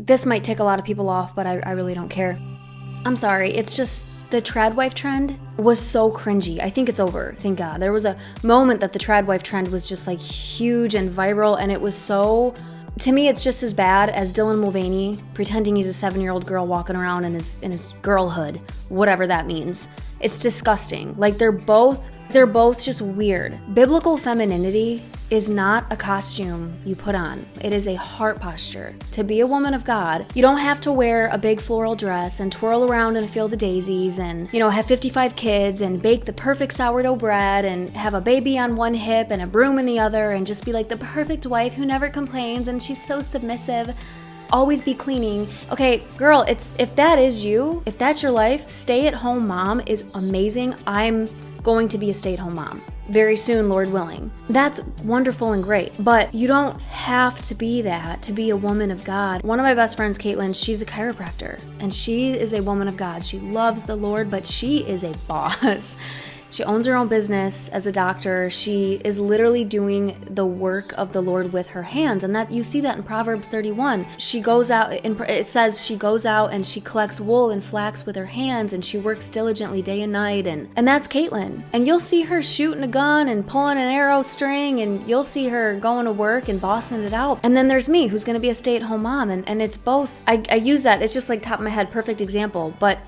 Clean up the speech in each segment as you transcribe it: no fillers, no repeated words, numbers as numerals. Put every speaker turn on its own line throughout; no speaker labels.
This might tick a lot of people off, but I really don't care. I'm sorry, it's just the trad wife trend was so cringy. I think it's over, thank God. There was a moment that the trad wife trend was just like huge and viral, and it was so... To me, it's just as bad as Dylan Mulvaney pretending he's a 7-year-old girl walking around in his girlhood, whatever that means. It's disgusting. Like, they're both just weird. Biblical femininity is not a costume you put on. It is a heart posture. To be a woman of God, you don't have to wear a big floral dress and twirl around in a field of daisies and, have 55 kids and bake the perfect sourdough bread and have a baby on one hip and a broom in the other and just be like the perfect wife who never complains and she's so submissive. Always be cleaning. Okay, girl, if that is you, if that's your life, stay-at-home mom is amazing. I'm going to be a stay-at-home mom very soon, Lord willing. That's wonderful and great, but you don't have to be that to be a woman of God. One of my best friends, Caitlin, she's a chiropractor, and she is a woman of God. She loves the Lord, but she is a boss. She owns her own business as a doctor. She is literally doing the work of the Lord with her hands. And that you see that in Proverbs 31. She goes out, it says she goes out and she collects wool and flax with her hands and she works diligently day and night. And that's Caitlin. And you'll see her shooting a gun and pulling an arrow string, and you'll see her going to work and bossing it out. And then there's me, who's going to be a stay-at-home mom. And it's both. I use that. It's just like top of my head, perfect example. But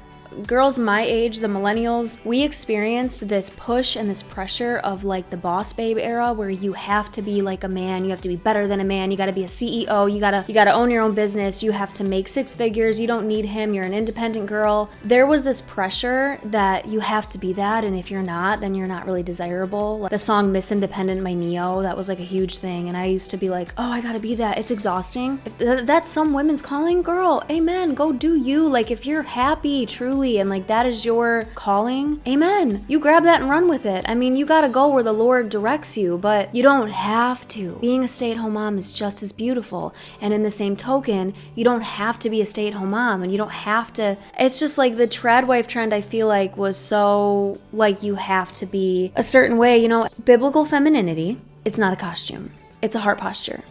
girls my age, the millennials, we experienced this push and this pressure of like the boss babe era where you have to be like a man, you have to be better than a man, you gotta be a CEO, you gotta own your own business, you have to make 6 figures, you don't need him, you're an independent girl. There was this pressure that you have to be that, and if you're not, then you're not really desirable. Like the song Miss Independent by Neo, that was like a huge thing, and I used to be like, oh, I gotta be that. It's exhausting. If that's some women's calling, girl, amen, go do you. Like if you're happy, truly, and like that is your calling, amen. You grab that and run with it. I mean, you gotta go where the Lord directs you, but you don't have to. Being a stay-at-home mom is just as beautiful. And in the same token, you don't have to be a stay-at-home mom, and you don't have to. It's just like the trad wife trend, I feel like, was so like you have to be a certain way. Biblical femininity, it's not a costume. It's a heart posture.